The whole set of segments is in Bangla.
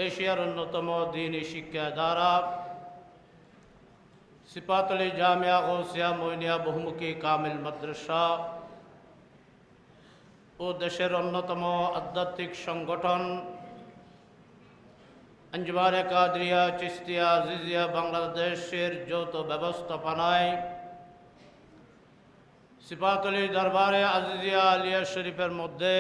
এশিয়ার অন্যতম দ্বীনী শিক্ষা দ্বারা সিপাতলি জামিয়া গৌসিয়া মইনিয়া বহুমুখী কামিল মাদ্রাসা ও দেশের অন্যতম আধ্যাত্মিক সংগঠন আঞ্জুমানে কাদরিয়া চিশতিয়া আজিজিয়া বাংলাদেশের যৌথ ব্যবস্থাপনায় সিপাতলি দরবারে আজিজিয়া আলিয়া শরীফের মধ্যে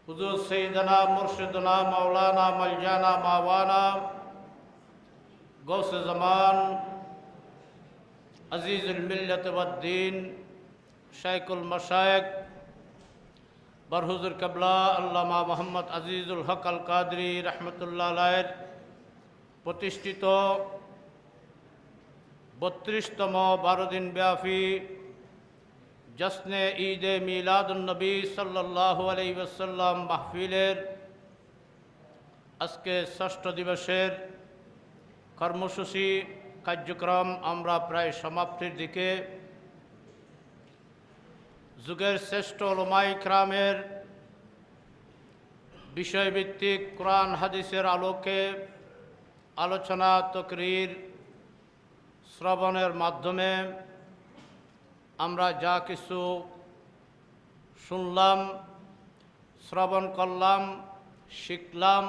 হুজুর সৈয়দনা মুর্শিদনা মাওলানা মালজানা মাওয়ানা গৌসে জামান আজিজুল মিল্লাত ওয়াদ্দীন শাইখুল মাশায়েখ বরহুজুর কিবলা আল্লামা মোহাম্মদ আজিজুল হক আল কাদরি রহমতুল্লাহ আলাইহির প্রতিষ্ঠিত 32তম 12 দিন ব্যাপী জশ্নে ঈদে মিলাদুন নবী সাল্লাল্লাহু আলাইহি ওয়াসাল্লাম মাহফিলের আজকে ষষ্ঠ দিবসের কর্মসূচি কার্যক্রম আমরা প্রায় সমাপ্তির দিকে। যুগের শ্রেষ্ঠ উলামায়ে কেরামের বিষয়ভিত্তিক কোরআন হাদিসের আলোকে আলোচনা তকরীর শ্রবণের মাধ্যমে আমরা যা কিছু শুনলাম, শ্রবণ করলাম, শিখলাম,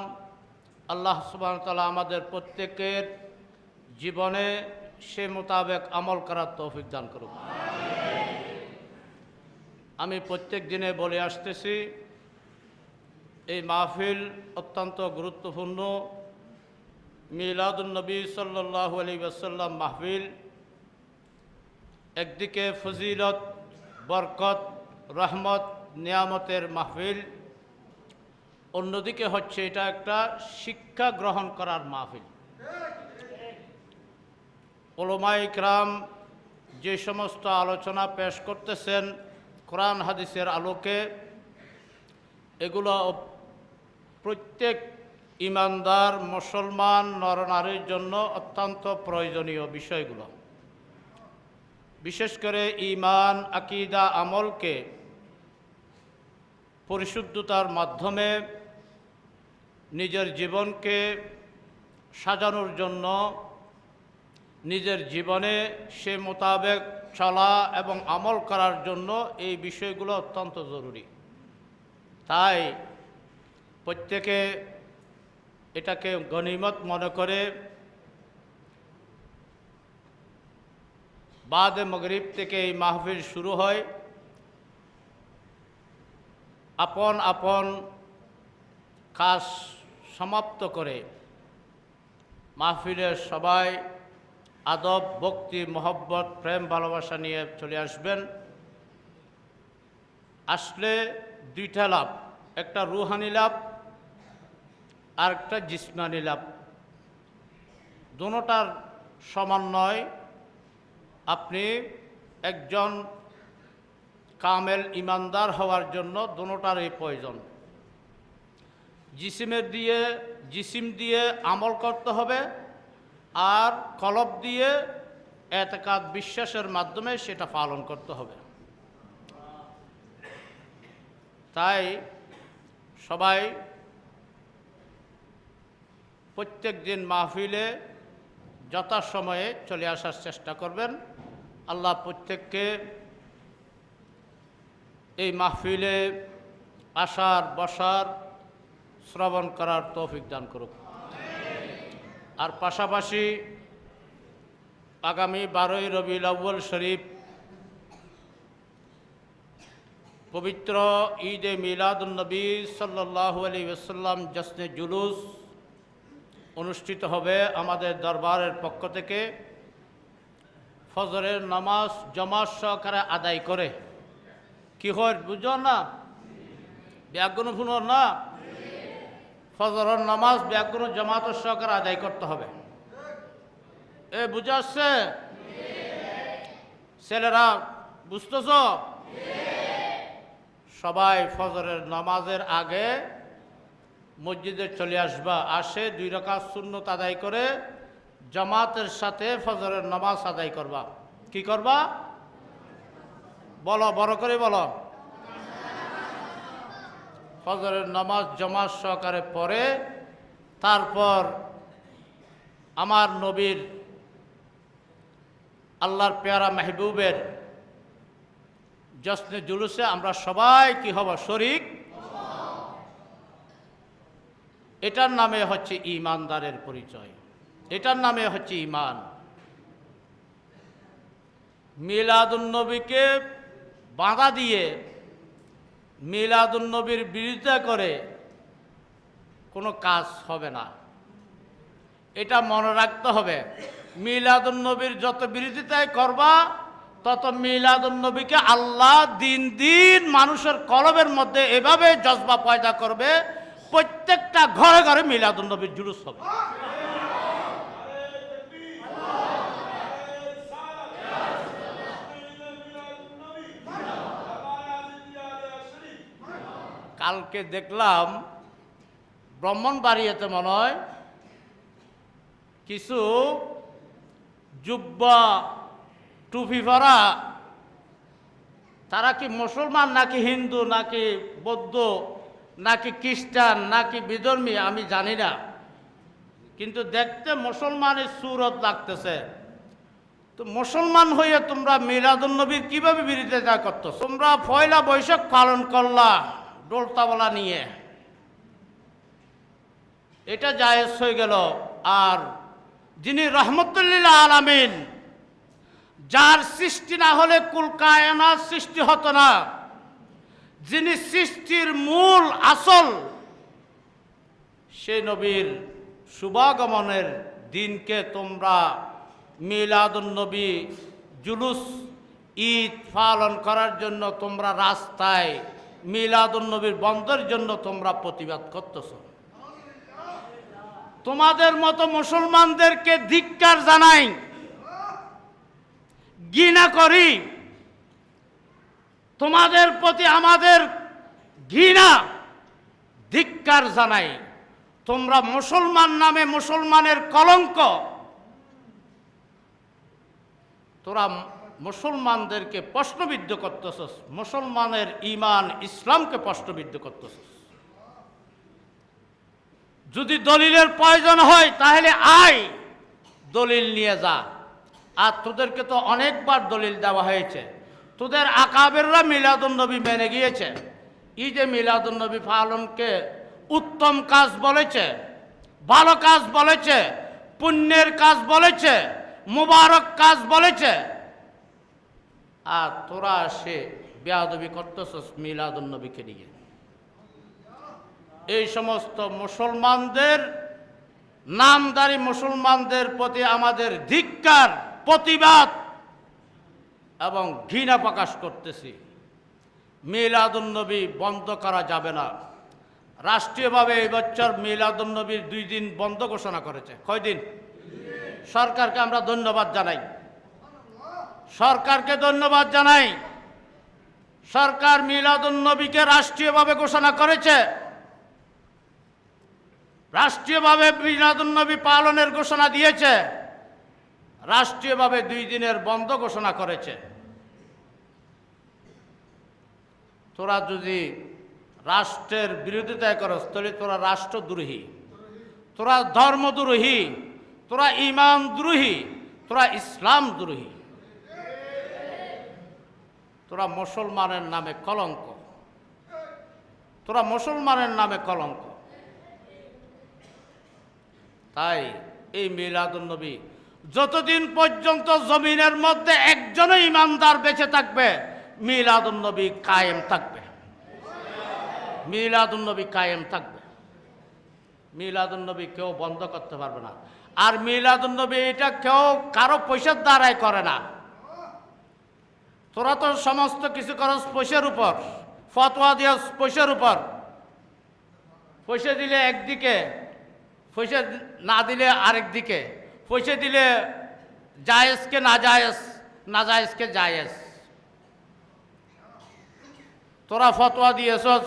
আল্লাহ সুবহানাহু ওয়া তাআলা আমাদের প্রত্যেকের জীবনে সে মোতাবেক আমল করার তৌফিক দান করুন। আমি প্রত্যেক দিনে বলে আসতেছি, এই মাহফিল অত্যন্ত গুরুত্বপূর্ণ। মিলাদুন নবী সাল্লাল্লাহু আলাইহি ওয়াসাল্লাম মাহফিল একদিকে ফজিলত, বরকত, রহমত, নিয়ামতের মাহফিল, অন্যদিকে হচ্ছে এটা একটা শিক্ষা গ্রহণ করার মাহফিল। উলামায়ে কেরাম যে সমস্ত আলোচনা পেশ করতেছেন কোরআন হাদিসের আলোকে, এগুলো প্রত্যেক ইমানদার মুসলমান নরনারীর জন্য অত্যন্ত প্রয়োজনীয় বিষয়গুলো। বিশেষ করে ঈমান, আকীদা, আমলকে পরিশুদ্ধতার মাধ্যমে নিজের জীবনকে সাজানোর জন্য, নিজের জীবনে সে মোতাবেক চলা এবং আমল করার জন্য এই বিষয়গুলো অত্যন্ত জরুরি। তাই প্রত্যেকে এটাকে গনিমত মনে করে বাদে মাগরিব থেকে এই মাহফিল শুরু হয়। আপন আপন কাজ সমাপ্ত করে মাহফিলের সবাই আদব, ভক্তি, মহব্বত, প্রেম, ভালোবাসা নিয়ে চলে আসবেন। আসলে দুইটা লাভ, একটা রুহানি লাভ আর একটা জিসমানি লাভ। দুটোটার সমন্বয় আপনি একজন কামেল ইমানদার হওয়ার জন্য দুটোটারই প্রয়োজন। জিসিম দিয়ে আমল করতে হবে, আর কলব দিয়ে এতেকাদ, বিশ্বাসের মাধ্যমে সেটা পালন করতে হবে। তাই সবাই প্রত্যেক দিন মাহফিলে যথাসময়ে চলে আসার চেষ্টা করবেন। আল্লাহ প্রত্যেককে এই মাহফিলে আসার, বসার, শ্রবণ করার তৌফিক দান করুক। আর পাশাপাশি আগামী 12ই রবিউল আউয়াল শরীফ পবিত্র ঈদে মিলাদুন নবী সাল্লাল্লাহু আলাইহি ওয়াসাল্লাম জশ্নে জুলুস অনুষ্ঠিত হবে আমাদের দরবারের পক্ষ থেকে। ফজরের নামাজ জামাত সহকারে আদায় করে, কি হয় বুঝো না, ব্যাগুন ফুনর না, ফজরের নামাজ ব্যাগুন জামাত সহকারে আদায় করতে হবে। এ বুঝাচ্ছে ছেলেরা, বুঝতেছ? সবাই ফজরের নামাজের আগে মসজিদে চলে আসবা, আসে 2 রাকাত সুন্নত আদায় করে জামাতের সাথে ফজরের নামাজ আদায় করবা। কি করবা বলো, বড় করে বলো। ফজরের নামাজ জামাত সহকারে পড়ে তারপর আমার নবীর আল্লাহর পেয়ারা মাহবুবের জশ্নে জুলুসে আমরা সবাই কি হব শরীক। এটার নামে হচ্ছে ঈমানদারের পরিচয়, এটার নামে হচ্ছে ঈমান। মিলাদুন্নবীকে বাধা দিয়ে মিলাদুন্নবীর বিরোধিতা করে কোনো কাজ হবে না, এটা মনে রাখতে হবে। মিলাদুন্নবীর যত বিরোধিতায় করবা তত মিলাদুন্নবীকে আল্লাহ দিন দিন মানুষের কলবের মধ্যে এভাবে জজবা পয়দা করবে, প্রত্যেকটা ঘরে ঘরে মিলাদুন্নবীর জুলুস হবে। কালকে দেখলাম ব্রাহ্মণবাড়িয়াতে মনে হয় কিছু জুব্বা টুপি পরা, তারা কি মুসলমান নাকি হিন্দু নাকি বৌদ্ধ নাকি খ্রিস্টান নাকি বিধর্মী আমি জানি না, কিন্তু দেখতে মুসলমানের সুরত লাগতেছে। তো মুসলমান হয়ে তোমরা মিলাদুন্নবীর কিভাবে বিরোধিতা করতো? তোমরা পয়লা বৈশাখ পালন করলা ডোলতাবলা নিয়ে, এটা জায়েজ হয়ে গেল। আর যিনি রহমতুল্লিল আলামিন, যার সৃষ্টি না হলে কুল কায়নাত সৃষ্টি হতো না, যিনি সৃষ্টির মূল আসল, সে নবীর শুভাগমনের দিনকে তোমরা মিলাদুন্নবী জুলুস ঈদ পালন করার জন্য তোমরা রাস্তায় মিলাদুন্নবীর বন্ধের জন্য তোমরা প্রতিবাদ করতেছ। তোমাদের মতো মুসলমানদেরকে ধিক্কার জানাই, ঘৃণা করি, তোমাদের প্রতি আমাদের ঘৃণা ধিক্কার জানাই। তোমরা মুসলমান নামে মুসলমানের কলঙ্ক, তোরা মুসলমানদেরকে প্রশ্নবিদ্ধ করতেছস, মুসলমানের ঈমান ইসলামকে প্রশ্নবিদ্ধ করতেছস। যদি দলিলের প্রয়োজন হয় তাহলে আয়, দলিল নিয়ে যা। আর তোদেরকে তো অনেকবার দলিল দেওয়া হয়েছে, তোদের আকাবেররা মিলাদুন্নবী মেনে গিয়েছে, ঈদে মিলাদুন্নবী পালনকে উত্তম কাজ বলেছে, ভালো কাজ বলেছে, পুণ্যের কাজ বলেছে, মুবারক কাজ বলেছে। আর তোরা সে বেয়াদবি করতেছস মিলাদুন্নবীকে নিয়ে। এই সমস্ত মুসলমানদের, নামদারি মুসলমানদের প্রতি আমাদের ধিক্কার, প্রতিবাদ এবং ঘৃণা প্রকাশ করতেছি। মিলাদুন্নবী বন্ধ করা যাবে না। রাষ্ট্রীয়ভাবে এই বছর মিলাদুন্নবীর 2 দিন বন্ধ ঘোষণা করেছে। কয় দিন? সরকারকে আমরা ধন্যবাদ জানাই, সরকারকে ধন্যবাদ জানাই। সরকার মিলাদুন্নবীকে রাষ্ট্রীয়ভাবে ঘোষণা করেছে, রাষ্ট্রীয়ভাবে মিলাদুন্নবী পালনের ঘোষণা দিয়েছে, রাষ্ট্রীয়ভাবে 2 দিনের বন্ধ ঘোষণা করেছে। তোরা যদি রাষ্ট্রের বিরোধিতায় করস তাহলে তোরা রাষ্ট্রদ্রোহী, তোরা ধর্মদ্রোহী, তোরা ঈমান দ্রোহী, তোরা ইসলাম দ্রোহী, তোরা মুসলমানের নামে কলঙ্ক, তোরা মুসলমানের নামে কলঙ্ক। তাই এই মিলাদুন্নবী যতদিন পর্যন্ত জমিনের মধ্যে একজনই ইমানদার বেঁচে থাকবে, মিলাদুন্নবী কায়েম থাকবে, মিলাদুন্নবী কায়েম থাকবে। মিলাদুন্নবী কেউ বন্ধ করতে পারবে না। আর মিলাদুন্নবী এটা কেউ কারো পয়সার দ্বারাই করে না। তোরা তো সমস্ত কিছু করস পয়সার উপর, ফতোয়া দিয়স পয়সার উপর। পয়সা দিলে একদিকে, পয়সা না দিলে আরেক দিকে, পয়সা দিলে জায়েজকে না জায়েজ, না জায়েজকে জায়েজ। তোরা ফতোয়া দিয়েছস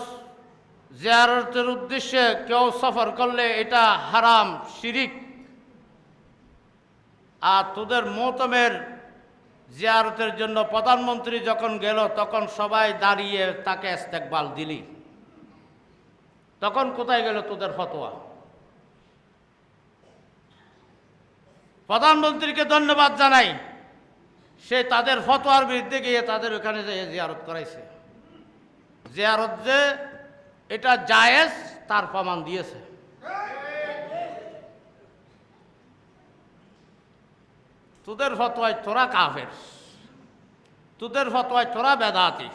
জিয়ারতের উদ্দেশ্যে কেউ সফর করলে এটা হারাম, শিরিক। আর তোদের মোহতমের জিয়ারতের জন্য প্রধানমন্ত্রী যখন গেল তখন সবাই দাঁড়িয়ে তাকে ইস্তেকবাল দিলি। তখন কোথায় গেল তোদের ফতোয়া? প্রধানমন্ত্রীকে ধন্যবাদ জানাই, সে তাদের ফতোয়ার বিরুদ্ধে গিয়ে তাদের ওখানে যে জিয়ারত করাইছে। জিয়ারত যে এটা জায়েজ তার প্রমাণ দিয়েছে। তোদের ফতোয়ায় তোরা কাফের, তোদের ফতোয়ায় তোরা বেদাতি।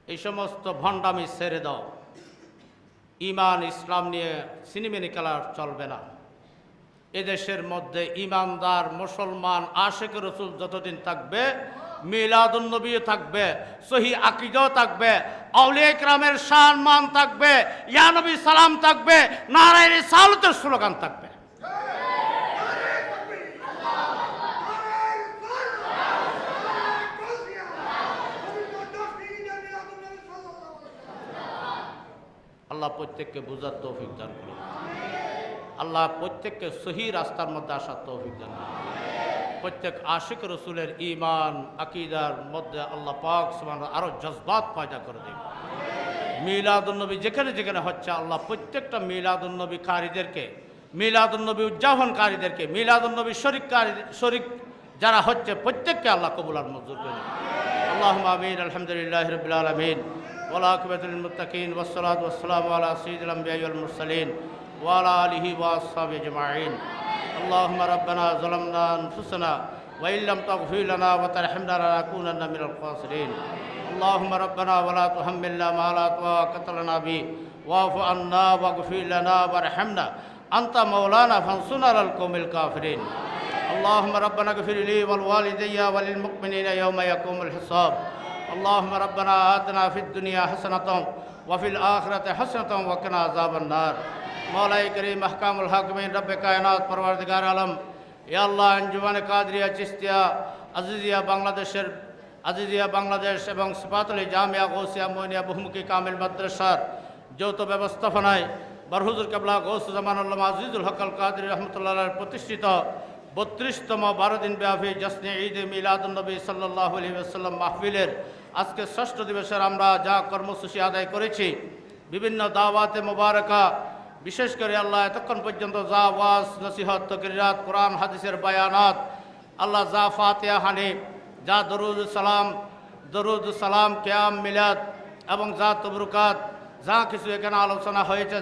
এই সমস্ত ভণ্ডামি ছেড়ে দাও। ঈমান ইসলাম নিয়ে সিনেমিনি খেলা চলবে না। এদেশের মধ্যে ঈমানদার মুসলমান আশিক রাসূল যতদিন থাকবে, মিলাদুন্নবী থাকবে, সহি আকীদাও থাকবে, আউলিয়া কিরামের সম্মান থাকবে, ইয়া নবী সালাম থাকবে, নারায়ে রিসালাতের স্লোগান থাকবে। আল্লাহ প্রত্যেককে বুঝার তৌফিক দান করুন। আল্লাহ প্রত্যেককে সহি রাস্তার মধ্যে আসার তৌফিক দান করুন। প্রত্যেক আশিক রসুলের ঈমান আকীদার মধ্যে আল্লাহ পাক সুবহানাহু আরো জজবাত পয়দা করে দেন। মিলাদুন্নবী যেখানে যেখানে হচ্ছে, আল্লাহ প্রত্যেকটা মিলাদুন্নবী কারীদেরকে, মিলাদুন্নবী উদযাপনকারীদেরকে, মিলাদুন্নবী শরিক যারা হচ্ছে প্রত্যেককে আল্লাহ কবুল আর মঞ্জুর করে। আল্লাহুম্মা আমিন। আলহামদুলিল্লাহি রাব্বিল আলামিন ওয়া আকিবাতুল মুত্তাকিন ওয়াস সালাতু ওয়াস সালামু আলা সাইয়্যিদিল আমবিয়া'i ওয়াল মুরসালিন ওয়া আলা আলিহি ওয়া আসহাবিহি আজমাইন। اللهم ربنا ظلمنا أنفسنا وإن لم تغفر لنا وترحمنا لنكونن من الخاسرين. اللهم ربنا ولا تحملنا ما لا طاقة لنا به واعف عنا واغفر لنا وارحمنا أنت مولانا فانصرنا على القوم الكافرين. اللهم ربنا اغفر لي ولوالدي وللمؤمنين يوم يقوم الحساب. اللهم ربنا آتنا في الدنيا حسنة وفي الآخرة حسنة وقنا عذاب النار. मौला करीम महकामुल हाकिमीन रब्बे कायनात परवरदिगार आलम, या अल्लाह अंजुमाने कादरिया चिश्तिया আজিজিয়া বাংলাদেশ এবং সিফাতুল জামিয়া গৌসিয়া মোইনিয়া বহুমুখী কামিল মাদ্রাসার যৌথ ব্যবস্থাপনায় বরহুজুর কেবলা গৌসুজ্জামান আল্লামা আজিজুল হক আল কাদরি রহমতুল্লাহ প্রতিষ্ঠিত 32তম 12 দিন ব্যাপী জশ্নে ঈদ মিলাদুন্নবী সাল্লাল্লাহু আলাইহি ওয়াসাল্লাম মাহফিলের আজকে 6ষ্ঠ দিবসের আমরা যা কর্মসূচি আদায় করেছি, বিভিন্ন দাওয়াতে মোবারকা, বিশেষ করে আল্লাহ এতক্ষণ পর্যন্ত যা ওয়াজ নসিহত তাকরিরাত কোরআন হাদিসের বায়ানাত, আল্লাহ যা ফাতিহা হানি, যা দরুদ সালাম কিয়াম মিলাদ এবং যা তবরুকাত যা কিছু এখানে আলোচনা হয়েছে,